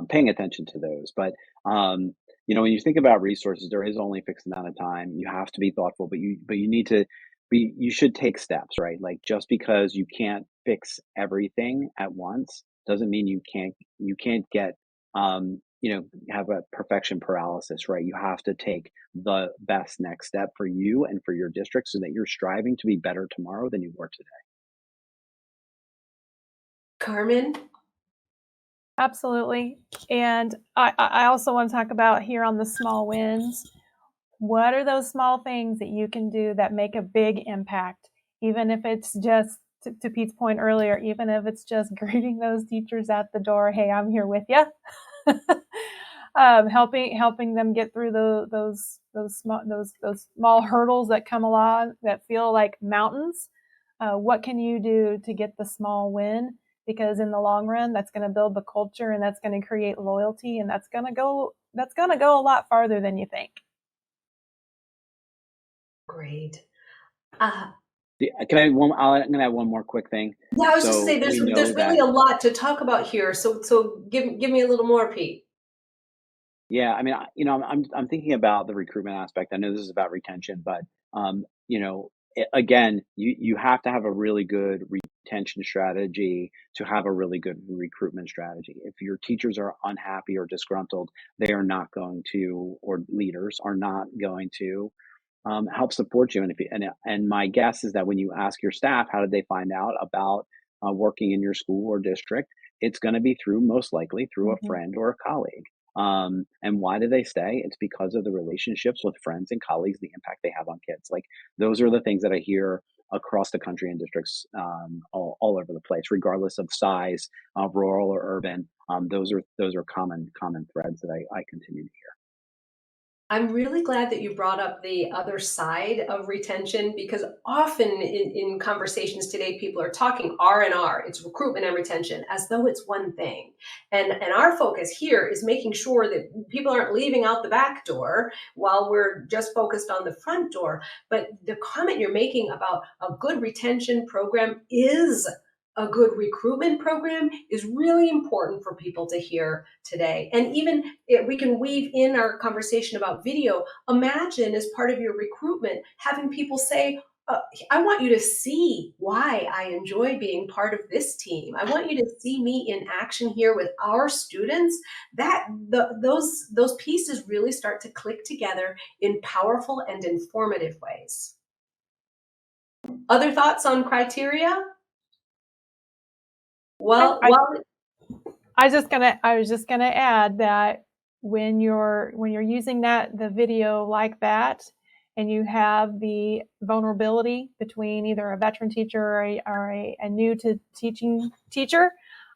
C: paying attention to those. But when you think about resources, there is only a fixed amount of time. You have to be thoughtful, but you need to be you should take steps, right? Like just because you can't fix everything at once doesn't mean you can't get have a perfection paralysis, right? You have to take the best next step for you and for your district so that you're striving to be better tomorrow than you were today.
A: Carmen?
B: Absolutely. And I also want to talk about here on the small wins. What are those small things that you can do that make a big impact? Even if it's just, to Pete's point earlier, even if it's just greeting those teachers at the door, hey, I'm here with you. Helping them get through those small hurdles that come along that feel like mountains. What can you do to get the small win? Because in the long run, that's going to build the culture, and that's going to create loyalty, and that's going to go a lot farther than you think.
A: Great.
C: I'm going to add one more quick thing.
A: Yeah, I was just saying there's really a lot to talk about here. So give me a little more, Pete.
C: Yeah, I mean, I'm thinking about the recruitment aspect. I know this is about retention, but You know, again, you have to have a really good retention strategy to have a really good recruitment strategy. If your teachers are unhappy or disgruntled, they are not going to, or leaders are not going to help support you. And and my guess is that when you ask your staff, how did they find out about working in your school or district? It's going to be through, most likely, through a
B: Mhm.
C: friend or a colleague. And why do they stay? It's because of the relationships with friends and colleagues, the impact they have on kids. Like those are the things that I hear across the country in districts all over the place, regardless of size, rural or urban. Those are common threads that I continue to hear.
A: I'm really glad that you brought up the other side of retention because often in conversations today, people are talking R&R, it's recruitment and retention, as though it's one thing. And our focus here is making sure that people aren't leaving out the back door while we're just focused on the front door. But the comment you're making about a good retention program is a good recruitment program is really important for people to hear today. And even we can weave in our conversation about video. Imagine as part of your recruitment, having people say, I want you to see why I enjoy being part of this team. I want you to see me in action here with our students. Those pieces really start to click together in powerful and informative ways. Other thoughts on criteria?
B: I,
A: Well,
B: I,
A: well,
B: I was just gonna add that when you're using the video like that, and you have the vulnerability between either a veteran teacher or a new to teaching teacher,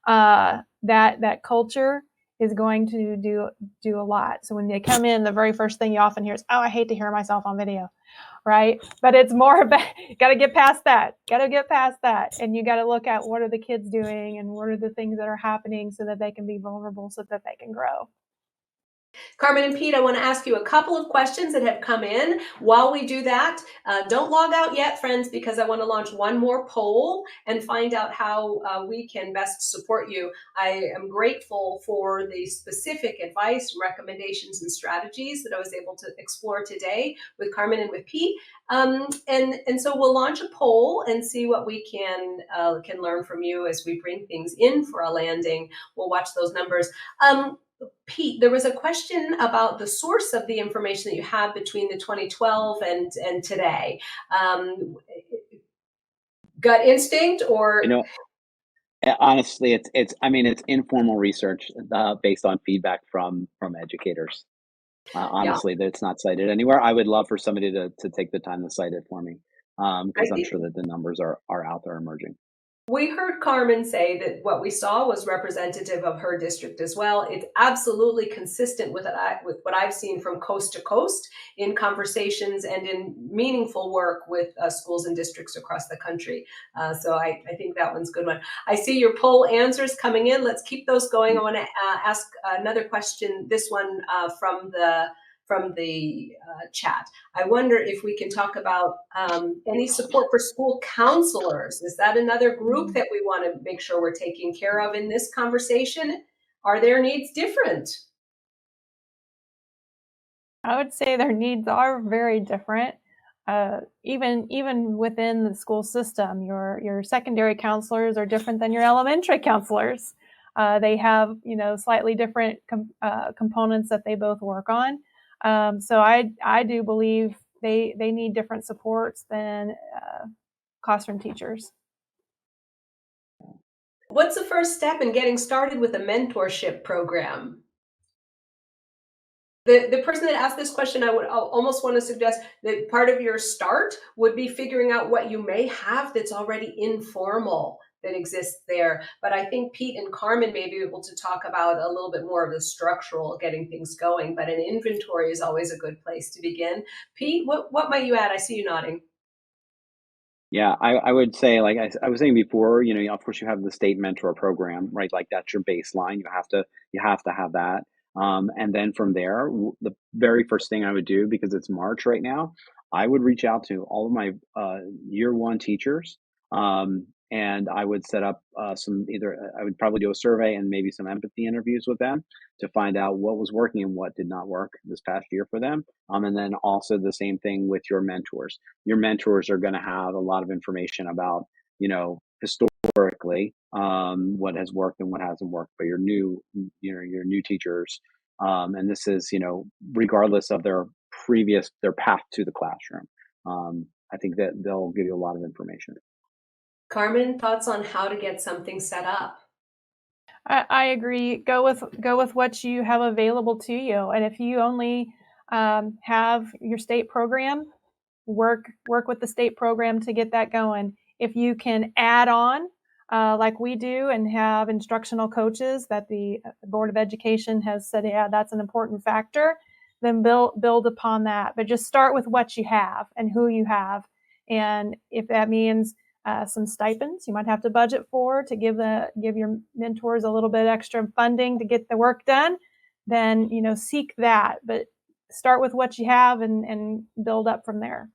B: that culture is going to do a lot. So when they come in, the very first thing you often hear is, "Oh, I hate to hear myself on video." Right? But it's more about, got to get past that, and you got to look at what are the kids doing and what are the things that are happening so that they can be vulnerable, so that they can grow.
A: Carmen and Pete, I want to ask you a couple of questions that have come in. While we do that, don't log out yet, friends, because I want to launch one more poll and find out how we can best support you. I am grateful for the specific advice, recommendations, and strategies that I was able to explore today with Carmen and with Pete. And so we'll launch a poll and see what we can learn from you as we bring things in for a landing. We'll watch those numbers. Pete, there was a question about the source of the information that you have between the 2012 and today. Gut instinct, or
C: Honestly, it's informal research based on feedback from educators.
A: yeah,
C: Honestly, that it's not cited anywhere. I would love for somebody to take the time to cite it for me,
A: I
C: because I'm
A: think
C: sure that the numbers are out there emerging.
A: we heard Carmen say that what we saw was representative of her district as well. It's absolutely consistent with what I've seen from coast to coast in conversations and in meaningful work with schools and districts across the country. So I think that one's a good one. I see your poll answers coming in. Let's keep those going. I want to ask another question, this one from the chat. I wonder if we can talk about any support for school counselors. Is that another group that we want to make sure we're taking care of in this conversation? Are their needs different?
B: I would say their needs are very different. Even within the school system, your secondary counselors are different than your elementary counselors. They have slightly different components that they both work on. So I do believe they need different supports than classroom teachers.
A: What's the first step in getting started with a mentorship program? The person that asked this question, I'll almost want to suggest that part of your start would be figuring out what you may have that's already informal that exists there. But I think Pete and Carmen may be able to talk about a little bit more of the structural getting things going, but an inventory is always a good place to begin. Pete, what might you add? I see you nodding.
C: Yeah, I would say, like I was saying before, of course you have the state mentor program, right? Like that's your baseline. You have to have that. And then from there, the very first thing I would do, because it's March right now, I would reach out to all of my year one teachers, and I would set up I would probably do a survey and maybe some empathy interviews with them to find out what was working and what did not work this past year for them. And then also the same thing with your mentors. Your mentors are going to have a lot of information about, historically, what has worked and what hasn't worked. But your new teachers, and this is, regardless of their path to the classroom. I think that they'll give you a lot of information.
A: Carmen, thoughts on how to get something set up?
B: I agree. Go with what you have available to you, and if you only have your state program, work with the state program to get that going. If you can add on, like we do, and have instructional coaches that the Board of Education has said, yeah, that's an important factor, then build upon that. But just start with what you have and who you have, and if that means some stipends you might have to budget for to give your mentors a little bit extra funding to get the work done, then seek that. But start with what you have and build up from there.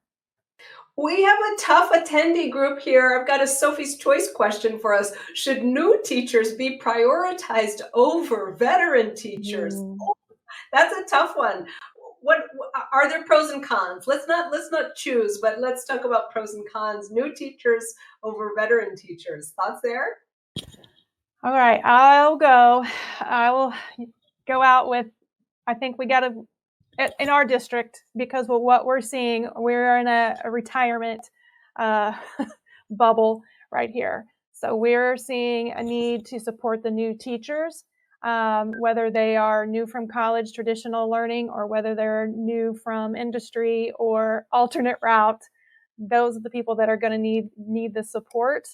A: We have a tough attendee group here. I've got a Sophie's Choice question for us. Should new teachers be prioritized over veteran teachers? Oh, that's a tough one. What are there pros and cons? Let's not choose, but let's talk about pros and cons. New teachers over veteran teachers. Thoughts there?
B: All right, I will go out with, I think we got to, in our district, because with what we're seeing, we're in a retirement bubble right here. So we're seeing a need to support the new teachers, whether they are new from college traditional learning or whether they're new from industry or alternate route. Those are the people that are going to need the support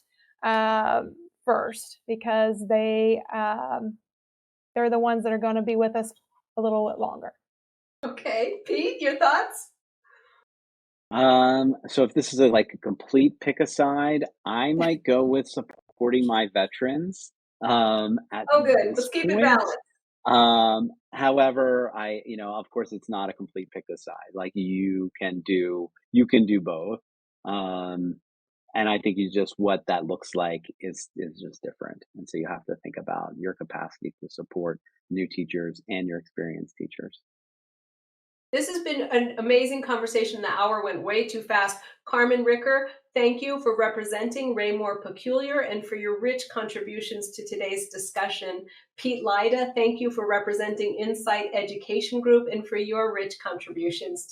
B: first, because they're the ones that are going to be with us a little bit longer.
A: Okay, Pete, your thoughts?
C: So if this is a complete pick a side, I might go with supporting my veterans. At
A: good.
C: this
A: Let's keep it
C: point.
A: balanced.
C: However, of course, it's not a complete pick a side. Like you can do both. And I think what that looks like is just different. And so you have to think about your capacity to support new teachers and your experienced teachers.
A: This has been an amazing conversation. The hour went way too fast. Carmen Ricker, thank you for representing Raymore Peculiar and for your rich contributions to today's discussion. Pete Lyda, thank you for representing Insight Education Group and for your rich contributions